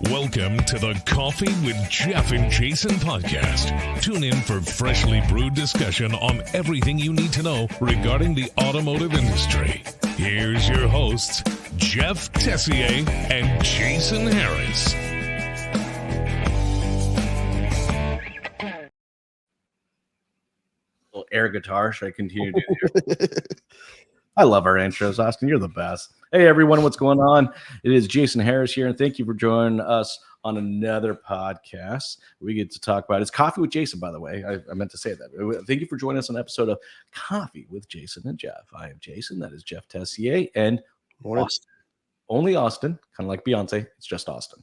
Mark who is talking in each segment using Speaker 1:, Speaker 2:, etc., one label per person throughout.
Speaker 1: Welcome to the Coffee with Jeff and Jason podcast. Tune in for freshly brewed discussion on everything you need to know regarding the automotive industry. Here's your hosts, Jeff Tessier and Jason Harris.
Speaker 2: Little air guitar. Should I continue to do? I love our intros, Austin. You're the best. Hey, everyone. What's going on? It is Jason Harris here, and thank you for joining us on another podcast. We get to talk about it's Coffee with Jason, by the way. I meant to say that. Thank you for joining us on an episode of Coffee with Jason and Jeff. I am Jason. That is Jeff Tessier. And Austin. Only Austin. Kind of like Beyonce. It's just Austin.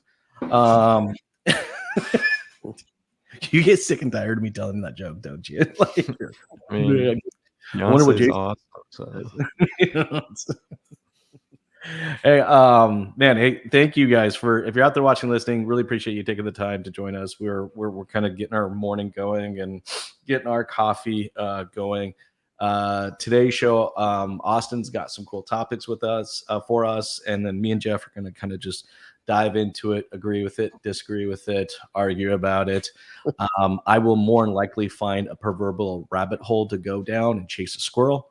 Speaker 2: You get sick and tired of me telling that joke, don't you? Like,
Speaker 3: I mean,
Speaker 2: I wonder what Jason... awesome, so. Hey, man, hey, thank you guys for, if you're out there watching, listening, really appreciate you taking the time to join us. We're kind of getting our morning going and getting our coffee going. Today's show, Austin's got some cool topics with us for us, and then me and Jeff are going to kind of just dive into it, agree with it, disagree with it, argue about it. I will more than likely find a proverbial rabbit hole to go down and chase a squirrel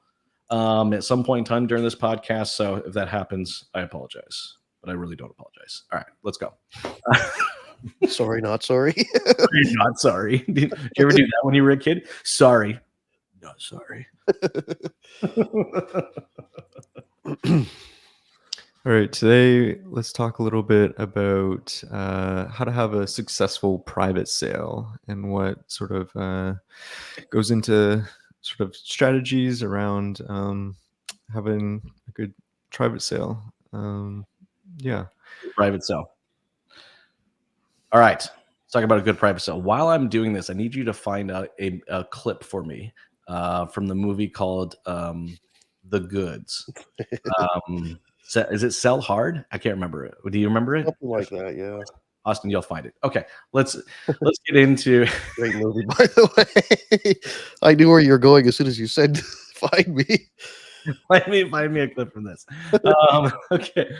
Speaker 2: at some point in time during this podcast. So if that happens, I apologize, but I really don't apologize. All right, let's go.
Speaker 4: Sorry, not sorry.
Speaker 2: You're not sorry. Did you ever do that when you were a kid? Sorry. Not sorry.
Speaker 3: All right, today let's talk a little bit about how to have a successful private sale and what sort of goes into sort of strategies around having a good private sale.
Speaker 2: Private sale. All right, let's talk about a good private sale. While I'm doing this, I need you to find out a clip for me from the movie called The Goods. Is it Sell Hard? I can't remember it. Do you remember it?
Speaker 4: Something like that, yeah.
Speaker 2: Austin, you'll find it. Okay, let's get into.
Speaker 4: Great movie, by the way. I knew where you were going as soon as you said find me.
Speaker 2: Find me a clip from this. Okay.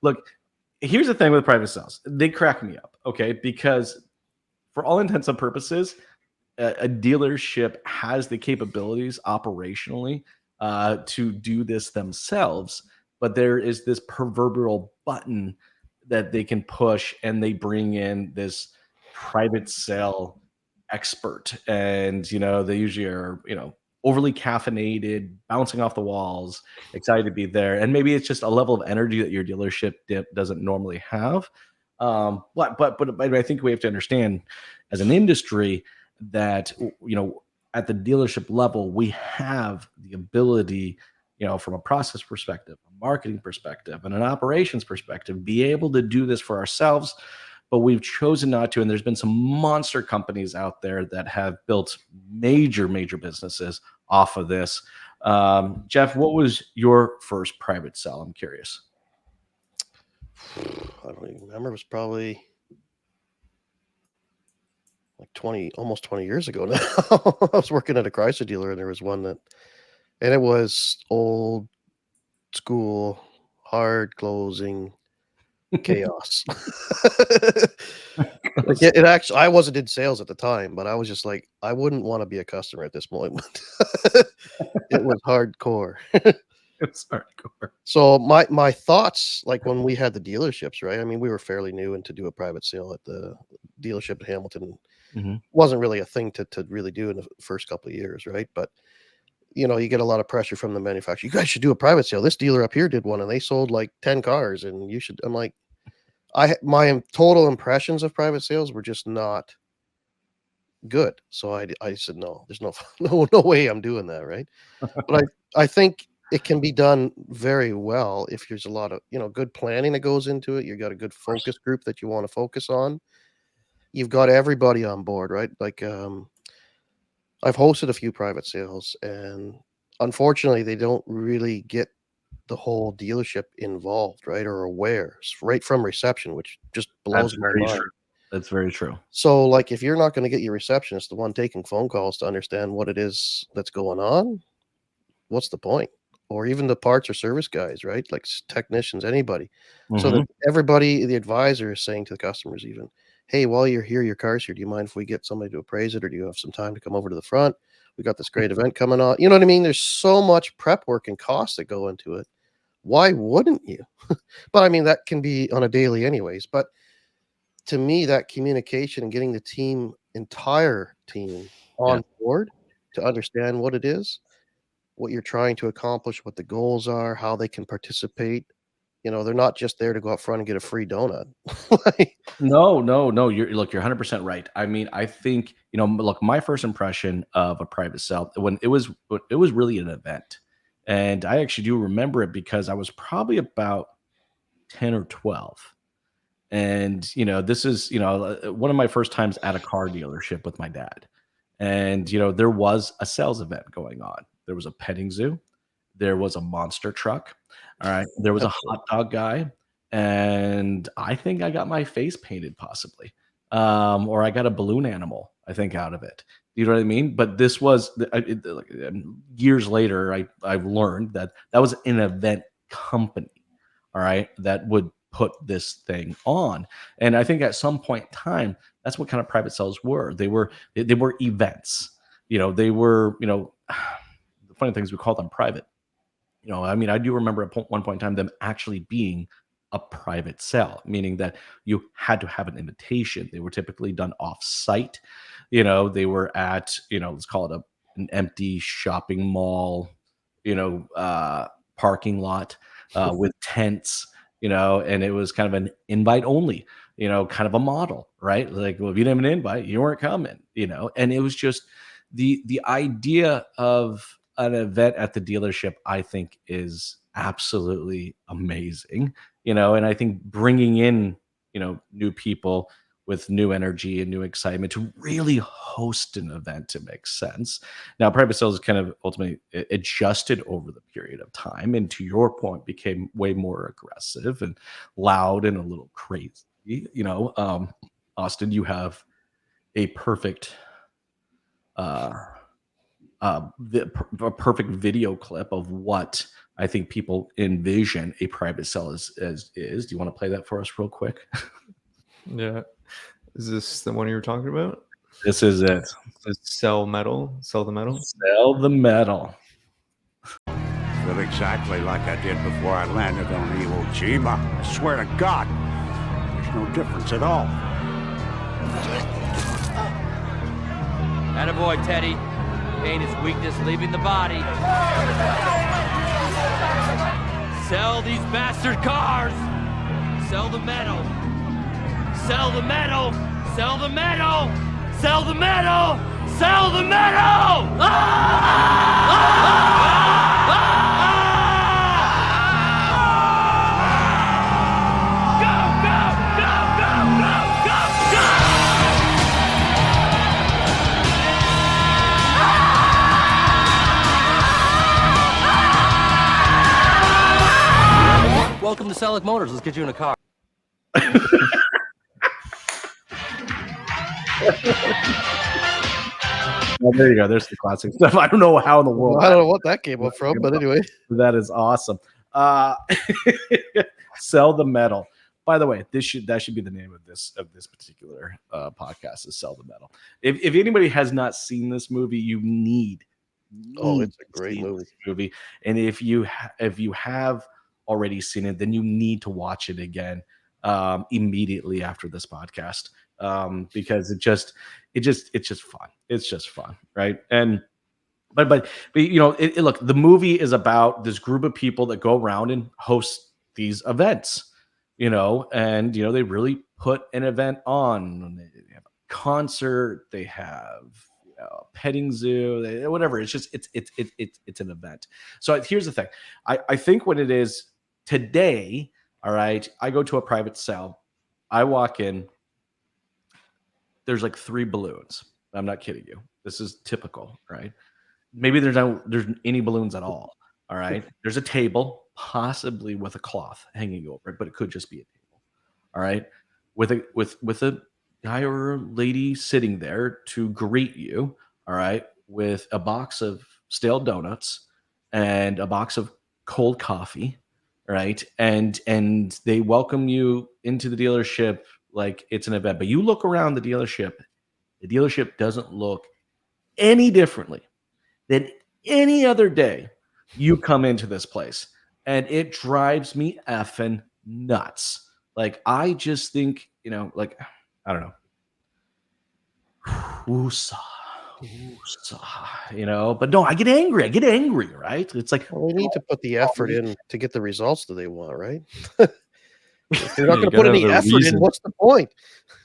Speaker 2: Look, here's the thing with private sales. They crack me up, okay? Because for all intents and purposes, a dealership has the capabilities operationally to do this themselves, but there is this proverbial button that they can push, and they bring in this private sale expert, and they usually are overly caffeinated, bouncing off the walls, excited to be there, and maybe it's just a level of energy that your dealership doesn't normally have. But I think we have to understand as an industry that at the dealership level, we have the ability, from a process perspective, a marketing perspective, and an operations perspective, be able to do this for ourselves, but we've chosen not to. And there's been some monster companies out there that have built major businesses off of this. Jeff, what was your first private sale? I'm curious.
Speaker 4: I don't even remember. It was probably like almost 20 years ago now. I was working at a Chrysler dealer, and there was one and it was old school, hard closing chaos. It actually, I wasn't in sales at the time, but I was just like, I wouldn't want to be a customer at this moment. It was hardcore.
Speaker 2: It was hardcore.
Speaker 4: So my thoughts, like when we had the dealerships, right? I mean, we were fairly new, and to do a private sale at the dealership at Hamilton wasn't really a thing to really do in the first couple of years, right? But you get a lot of pressure from the manufacturer. You guys should do a private sale. This dealer up here did one, and they sold like 10 cars, and you should. I'm like, my total impressions of private sales were just not good. So I said, no, there's no way I'm doing that, right? But I think it can be done very well if there's a lot of good planning that goes into it. You got a good focus group that you want to focus on. You've got everybody on board, right? Like I've hosted a few private sales, and unfortunately they don't really get the whole dealership involved, right? Or aware right from reception, which just blows my mind.
Speaker 2: True. That's very true.
Speaker 4: So like, if you're not going to get your receptionist, the one taking phone calls, to understand what it is that's going on, what's the point? or even the parts or service guys, right? Like technicians, anybody. So
Speaker 2: Mhm.
Speaker 4: that everybody, the advisor is saying to the customers even, hey, while you're here, your car's here. Do you mind if we get somebody to appraise it, or do you have some time to come over to the front? We got this great event coming on. You know what I mean? There's so much prep work and costs that go into it. Why wouldn't you? But I mean, that can be on a daily anyways. But to me, that communication and getting the entire team
Speaker 2: Yeah.
Speaker 4: on board to understand what it is, what you're trying to accomplish, what the goals are, how they can participate. You know, they're not just there to go up front and get a free donut. Like,
Speaker 2: No. You're 100% right. I mean, I think, look, my first impression of a private sale when it was really an event. And I actually do remember it because I was probably about 10 or 12. And, this is, one of my first times at a car dealership with my dad. And, there was a sales event going on. There was a petting zoo. There was a monster truck. All right. There was a hot dog guy. And I think I got my face painted possibly. Or I got a balloon animal, I think, out of it. You know what I mean? But this was years later, I've learned that was an event company, all right, that would put this thing on. And I think at some point in time, that's what kind of private sales were. They were events. They were, the funny things we call them private. I mean, I do remember at one point in time them actually being a private sale, meaning that you had to have an invitation. They were typically done off site. They were at, let's call it an empty shopping mall, parking lot with tents, and it was kind of an invite only, kind of a model, right? Like, well, if you didn't have an invite, you weren't coming, and it was just the idea of an event at the dealership, I think, is absolutely amazing, and I think bringing in, new people with new energy and new excitement to really host an event to make sense. Now, private sales kind of ultimately adjusted over the period of time, and to your point, became way more aggressive and loud and a little crazy. Austin, you have a perfect a perfect video clip of what I think people envision a private sale is. Do you want to play that for us real quick?
Speaker 3: Yeah. Is this the one you were talking about?
Speaker 2: This is it.
Speaker 3: Sell the metal.
Speaker 2: Sell the metal.
Speaker 5: Feel exactly like I did before I landed on Iwo Jima. I swear to God, there's no difference at all.
Speaker 6: Attaboy, Teddy. Pain is weakness leaving the body. Sell these bastard cars. Sell the metal. Sell the metal. Sell the metal. Sell the metal. Sell the metal. Go, go, go, go, go, go, go. Welcome to Selleck Motors. Let's get you in a car.
Speaker 2: Well, there you go. There's the classic stuff. I don't know how in the world.
Speaker 4: I don't know what that came up from, but anyway.
Speaker 2: That is awesome. Sell the metal. By the way, that should be the name of this particular podcast, is Sell the Metal. If anybody has not seen this movie, you need.
Speaker 4: Oh, it's a great movie.
Speaker 2: And if you have already seen it, then you need to watch it again immediately after this podcast, because it's just fun. It's just fun, right? And but look, the movie is about this group of people that go around and host these events, and they really put an event on. They have a concert, they have a petting zoo, whatever. It's just it's an event. So here's the thing. I think what it is today, all right, I go to a private sale, I walk in, there's like 3 balloons. I'm not kidding you. This is typical, right? Maybe there's any balloons at all. All right. There's a table, possibly with a cloth hanging over it, but it could just be a table. All right. With a guy or lady sitting there to greet you. All right. With a box of stale donuts and a box of cold coffee, right? And they welcome you into the dealership like it's an event. But you look around the dealership doesn't look any differently than any other day you come into this place. And it drives me effing nuts. Like, I just think, like, I don't know. Woosah, but no, I get angry, right? It's like,
Speaker 4: Well, we need to put the effort in to get the results that they want, right? If they're
Speaker 3: Yeah,
Speaker 4: not
Speaker 3: you
Speaker 4: going to put
Speaker 3: gotta
Speaker 4: any
Speaker 3: have a
Speaker 4: effort in,
Speaker 3: reason.
Speaker 4: what's the point?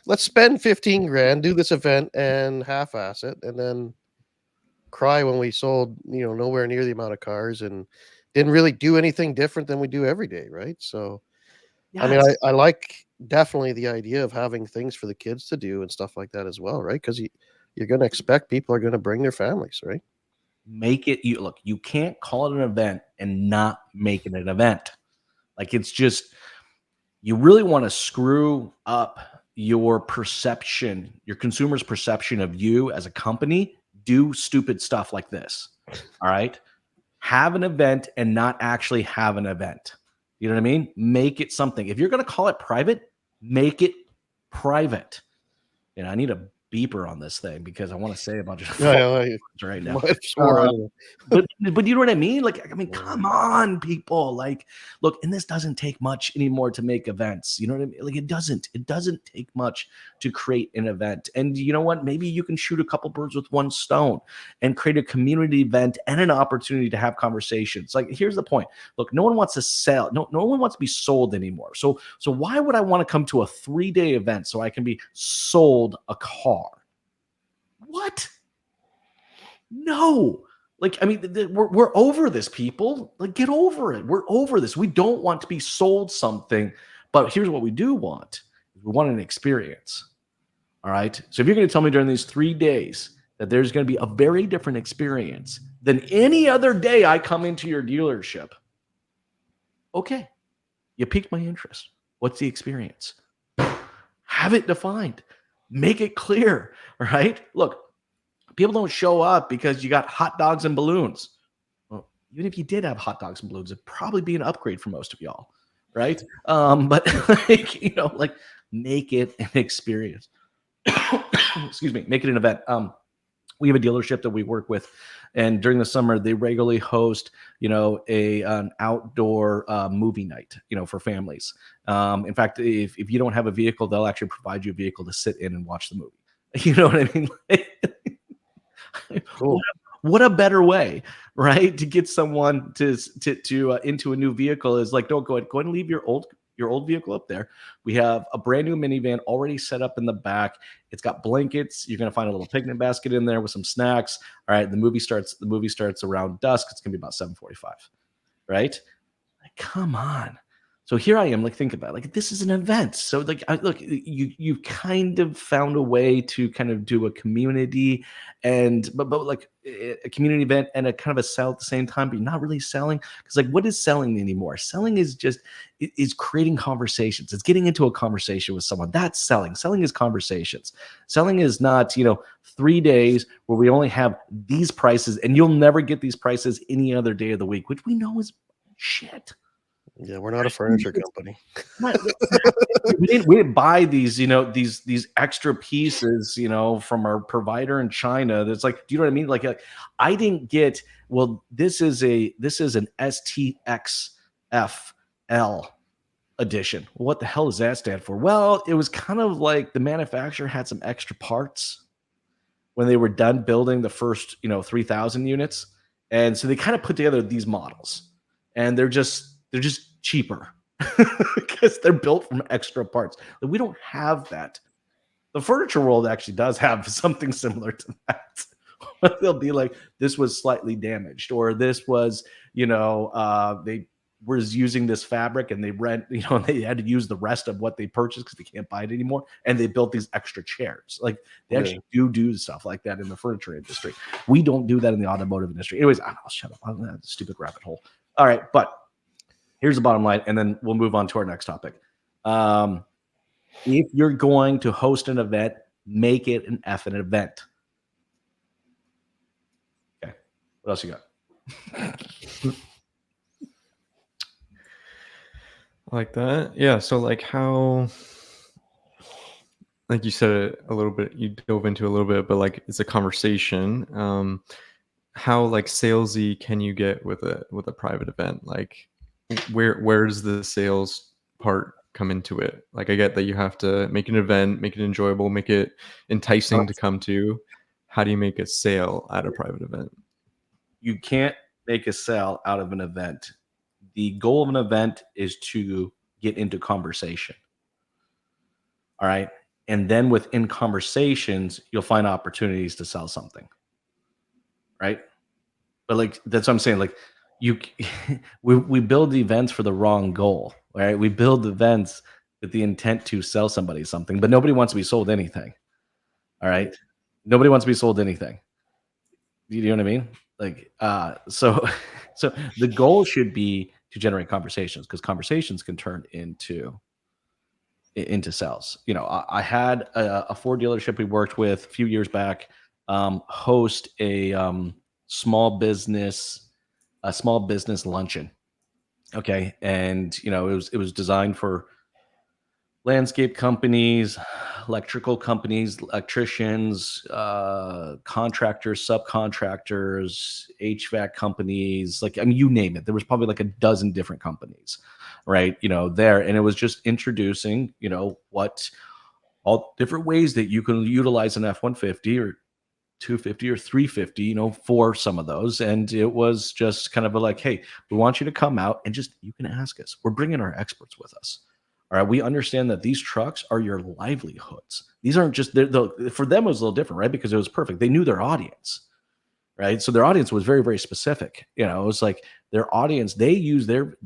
Speaker 4: Let's spend 15 grand, do this event and half-ass it, and then cry when we sold, nowhere near the amount of cars and didn't really do anything different than we do every day, right? So, I mean,
Speaker 2: yes.
Speaker 4: I like definitely the idea of having things for the kids to do and stuff like that as well, right? Because you're going to expect people are going to bring their families, right?
Speaker 2: Make it, you can't call it an event and not make it an event. Like, it's just, you really want to screw up your perception, your consumer's perception of you as a company, do stupid stuff like this. All right. Have an event and not actually have an event. You know what I mean? Make it something. If you're going to call it private, make it private. I need a beeper on this thing because I want to say a bunch of right now. But you know what I mean? Like, I mean, come on, people. Like, look, and this doesn't take much anymore to make events. You know what I mean? Like, it doesn't take much to create an event. And you know what? Maybe you can shoot a couple birds with one stone and create a community event and an opportunity to have conversations. Like, here's the point. Look, no one wants to sell. No one wants to be sold anymore. So why would I want to come to a 3-day event so I can be sold a car? What? No. Like, I mean, we're over this, people. Like, get over it. We're over this. We don't want to be sold something, but here's what we do want. We want an experience. All right. So if you're going to tell me during these 3 days that there's going to be a very different experience than any other day I come into your dealership, okay, you piqued my interest. What's the experience? Have it defined. Make it clear, right? Look, people don't show up because you got hot dogs and balloons. Well, even if you did have hot dogs and balloons, it'd probably be an upgrade for most of y'all, right? But like, make it an experience. Excuse me, make it an event. We have a dealership that we work with, and during the summer they regularly host, an outdoor movie night, for families. In fact, if you don't have a vehicle, they'll actually provide you a vehicle to sit in and watch the movie. You know what I mean?
Speaker 4: Cool.
Speaker 2: What a better way, right, to get someone to into a new vehicle is like, don't go ahead and leave your old vehicle up there. We have a brand new minivan already set up in the back. It's got blankets. You're going to find a little picnic basket in there with some snacks. All right. The movie starts around dusk. It's going to be about 7:45. Right. Like, come on. So here I am, like, think about it. Like, this is an event. So like, look, you've kind of found a way to kind of do a community but like a community event and a kind of a sell at the same time, but you're not really selling. Because, like, what is selling anymore? Selling is just is creating conversations. It's getting into a conversation with someone. That's selling. Selling is conversations. Selling is not, 3 days where we only have these prices and you'll never get these prices any other day of the week, which we know is shit.
Speaker 4: Yeah, we're not a furniture company.
Speaker 2: We didn't buy these, these extra pieces, from our provider in China. That's like, do you know what I mean? Like I didn't get. Well, this is an STXFL edition. What the hell does that stand for? Well, it was kind of like the manufacturer had some extra parts when they were done building the first, 3,000 units, and so they kind of put together these models, and they're just cheaper because they're built from extra parts. Like, we don't have that. The furniture world actually does have something similar to that. They'll be like, this was slightly damaged, or this was, they was using this fabric and they they had to use the rest of what they purchased because they can't buy it anymore, and they built these extra chairs. Like, they actually do stuff like that in the furniture industry. We don't do that in the automotive industry. Anyways, I'll shut up on that stupid rabbit hole. All right, but here's the bottom line, and then we'll move on to our next topic. If you're going to host an event, make it an effing event. Okay. What else you got?
Speaker 3: Like that. Yeah. So like how, like you said it a little bit, you dove into a little bit, but like it's a conversation. How like salesy can you get with a private event? Like where does the sales part come into it? Like I get that you have to make an event, make it enjoyable, make it enticing to come to. How do you make a sale at a private event?
Speaker 2: You can't make a sale out of an event. The goal of an event is to get into conversation. All right. And then within conversations, you'll find opportunities to sell something. Right. But like, that's what I'm saying. Like, we build events for the wrong goal. Right. We build events with the intent to sell somebody something, but nobody wants to be sold anything. All right. Nobody wants to be sold anything. You know what I mean? Like, so the goal should be to generate conversations, because conversations can turn into sales. You know, I had a Ford dealership we worked with a few years back host a small business luncheon. Okay, and you know, it was designed for landscape companies, electrical companies, electricians, contractors, subcontractors, HVAC companies, like, I mean, you name it. There was probably like a dozen different companies, right? You know, there. And it was just introducing, you know, what all different ways that you can utilize an F-150 or 250 or 350, you know, for some of those. And it was just kind of like, hey, we want you to come out and just, you can ask us. We're bringing our experts with us. All right, we understand that these trucks are your livelihoods. These aren't just for them it was a little different, right? Because it was perfect. They knew their audience, right? So their audience was very, very specific. You know, it was like their audience. They use their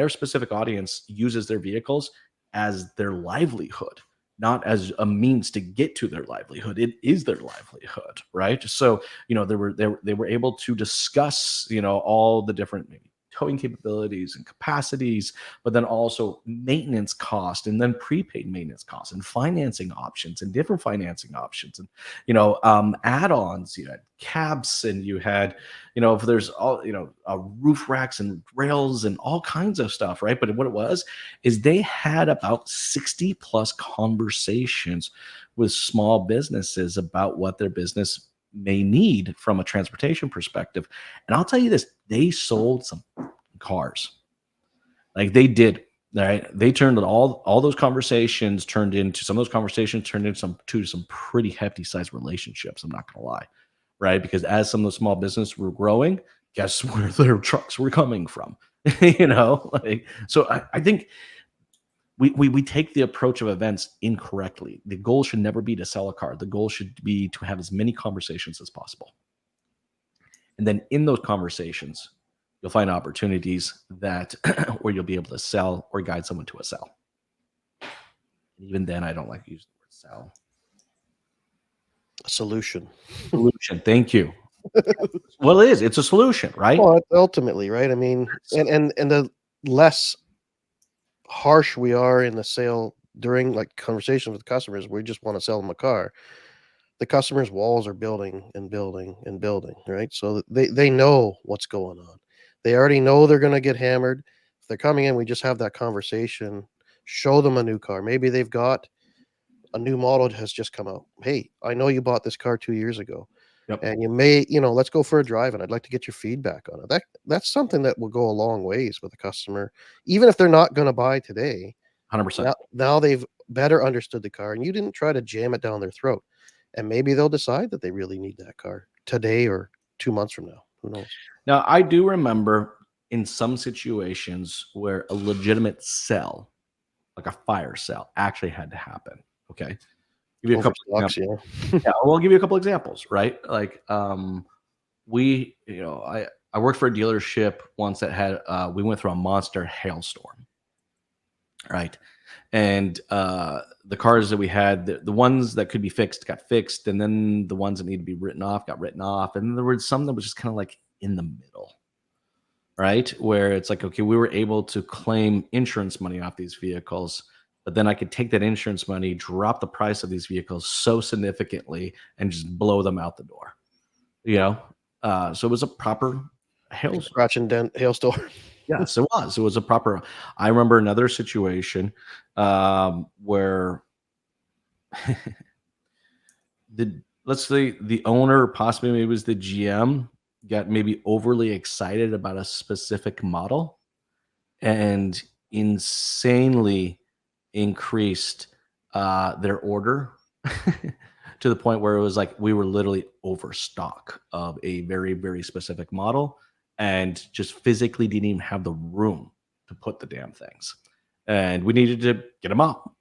Speaker 2: specific audience uses their vehicles as their livelihood, not as a means to get to their livelihood. It is their livelihood, right? So you know, they were able to discuss, you know, all the different maybe towing capabilities and capacities, but then also maintenance cost, and then prepaid maintenance costs, and financing options, and different financing options, and you know, add-ons. You had cabs, and you had, you know, if there's all, you know, roof racks and rails and all kinds of stuff, right? But what it was is they had about 60 plus conversations with small businesses about what their business may need from a transportation perspective. And I'll tell you this, they sold some cars. Like they did, right? They turned all those conversations turned into some pretty hefty sized relationships. I'm not gonna lie, right? Because as some of the small businesses were growing, guess where their trucks were coming from? You know, like, so I think we take the approach of events incorrectly. The goal should never be to sell a car. The goal should be to have as many conversations as possible. And then in those conversations, you'll find opportunities that where you'll be able to sell or guide someone to a sell. And even then, I don't like to use the word sell.
Speaker 4: A solution.
Speaker 2: Solution. Thank you. Well, it is. It's a solution, right?
Speaker 4: Well, ultimately, right? I mean, and the less harsh we are in the sale during like conversations with customers, we just want to sell them a car. The customers' walls are building and building and building, right? So they know what's going on. They already know they're going to get hammered. If they're coming in, we just have that conversation, show them a new car. Maybe they've got a new model that has just come out. Hey, I know you bought this car 2 years ago. Yep. And you may, you know, let's go for a drive and I'd like to get your feedback on it. That's something that will go a long ways with a customer, even if they're not going to buy today.
Speaker 2: 100%.
Speaker 4: Now they've better understood the car and you didn't try to jam it down their throat. And maybe they'll decide that they really need that car today or 2 months from now. Who knows?
Speaker 2: Now, I do remember in some situations where a legitimate sell, like a fire sale, actually had to happen. Okay. Give you a couple examples. Yeah, well, I'll give you a couple examples, right? Like, we, you know, I worked for a dealership once that had, we went through a monster hailstorm, right? And the cars that we had, the ones that could be fixed got fixed, and then the ones that need to be written off got written off, and then there were some that was just kind of like in the middle, right? Where it's like, okay, we were able to claim insurance money off these vehicles, but then I could take that insurance money, drop the price of these vehicles so significantly, and just blow them out the door. You know, so it was a proper hailstorm.
Speaker 4: Scratch and dent hailstorm.
Speaker 2: Yes, it was. It was a proper. I remember another situation where let's say the owner, possibly maybe it was the GM, got maybe overly excited about a specific model and insanely increased their order to the point where it was like we were literally overstock of a very, very specific model and just physically didn't even have the room to put the damn things. And we needed to get them out,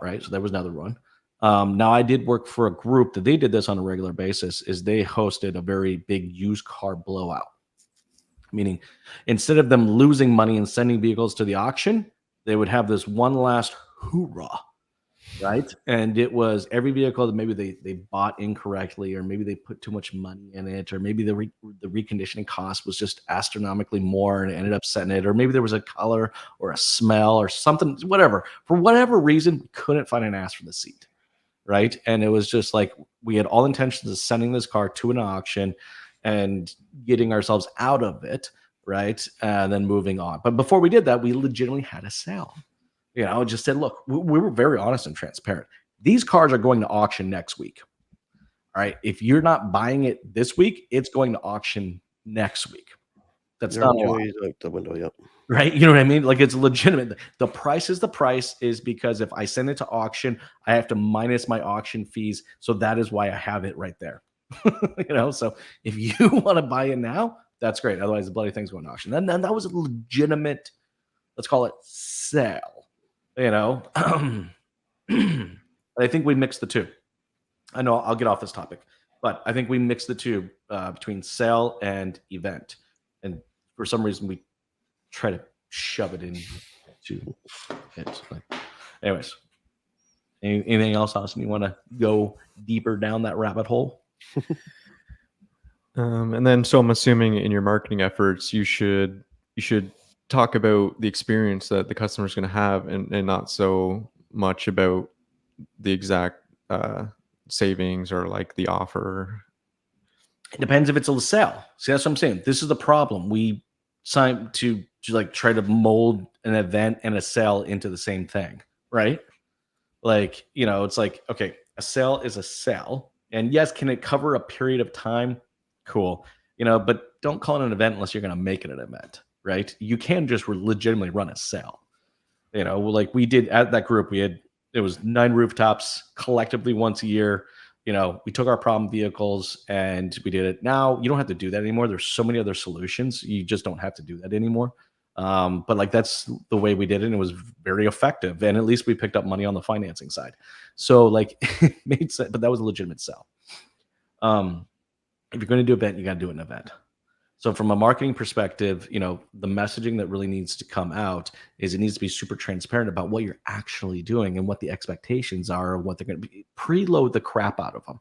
Speaker 2: right? So that was another one. Now I did work for a group that they did this on a regular basis, is they hosted a very big used car blowout. Meaning instead of them losing money and sending vehicles to the auction, they would have this one last hoorah, right? And it was every vehicle that maybe they bought incorrectly, or maybe they put too much money in it, or maybe the reconditioning cost was just astronomically more and it ended up setting it, or maybe there was a color or a smell or something, whatever. For whatever reason, we couldn't find an ass for the seat, right? And it was just like we had all intentions of sending this car to an auction and getting ourselves out of it, right? And then moving on. But before we did that, we legitimately had a sale. Just said, look, we were very honest and transparent. These cars are going to auction next week. All right. If you're not buying it this week, it's going to auction next week. That's not
Speaker 4: out the window, yep.
Speaker 2: Right. You know what I mean? Like, it's legitimate. The price is the price, is because if I send it to auction, I have to minus my auction fees. So that is why I have it right there. So if you want to buy it now, that's great. Otherwise, the bloody thing's going to auction. And then that was a legitimate, let's call it, sale. I think we mixed the two. I know I'll get off this topic, but I think we mixed the two between sale and event. And for some reason, we try to shove it into it. Anyways, anything else, Austin? You want to go deeper down that rabbit hole?
Speaker 3: And then, so I'm assuming in your marketing efforts, you should talk about the experience that the customer is going to have, and not so much about the exact savings or like the offer.
Speaker 2: It depends if it's a sale. See, that's what I'm saying. This is the problem. We sign to like try to mold an event and a sale into the same thing, right? Like, it's like, okay, a sale is a sale. And yes, can it cover a period of time? Cool. But don't call it an event unless you're going to make it an event, right? You can just legitimately run a sale. Like we did at that group, it was 9 rooftops collectively once a year. We took our problem vehicles and we did it. Now you don't have to do that anymore. There's so many other solutions. You just don't have to do that anymore. But like, that's the way we did it. And it was very effective. And at least we picked up money on the financing side. So like, it made sense, but that was a legitimate sell. If you're going to do an event, you got to do an event. So from a marketing perspective, the messaging that really needs to come out is it needs to be super transparent about what you're actually doing and what the expectations are, what they're going to be. Preload the crap out of them.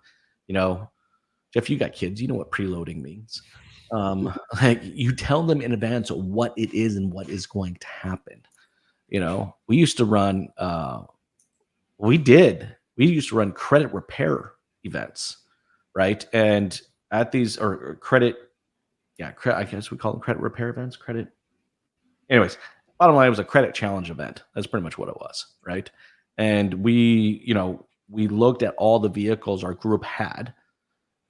Speaker 2: Jeff, you got kids, you know what preloading means. Like, you tell them in advance what it is and what is going to happen. We used to run, we used to run credit repair events, right? And at these, or credit, I guess we call them credit repair events, anyways, bottom line, it was a credit challenge event. That's pretty much what it was, right? And we looked at all the vehicles our group had,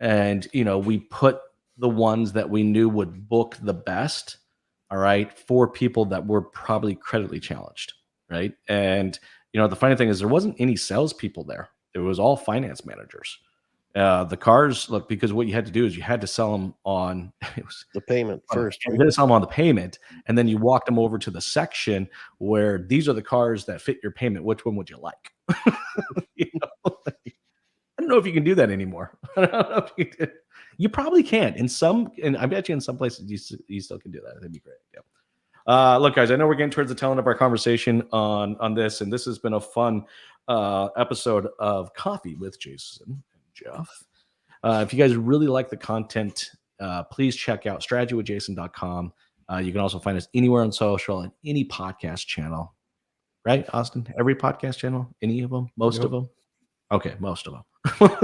Speaker 2: and, we put the ones that we knew would book the best, all right, for people that were probably creditly challenged, right? And, the funny thing is there wasn't any salespeople there. It was all finance managers. The cars, look, because what you had to do is you had to sell them on
Speaker 4: the payment first.
Speaker 2: You had to sell them on the payment, and then you walked them over to the section where these are the cars that fit your payment. Which one would you like? I don't know if you can do that anymore. I don't know if you probably can. And I bet you in some places you still can do that. That'd be great. Yeah. Look, guys, I know we're getting towards the tail end of our conversation on this, and this has been a fun episode of Coffee with Jason. Jeff. If you guys really like the content, please check out strategywithjason.com. You can also find us anywhere on social and any podcast channel. Right, Austin? Every podcast channel? Any of them? Most of them? Okay, most of them.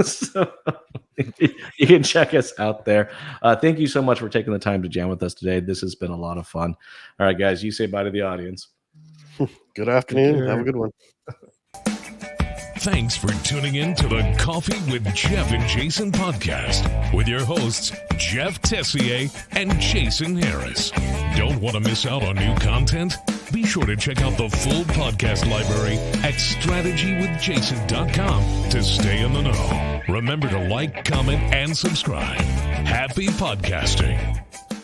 Speaker 2: So, you can check us out there. Thank you so much for taking the time to jam with us today. This has been a lot of fun. All right, guys, you say bye to the audience.
Speaker 4: Good afternoon. Have a good one.
Speaker 1: Thanks for tuning in to the Coffee with Jeff and Jason podcast with your hosts, Jeff Tessier and Jason Harris. Don't want to miss out on new content? Be sure to check out the full podcast library at strategywithjason.com to stay in the know. Remember to like, comment, and subscribe. Happy podcasting.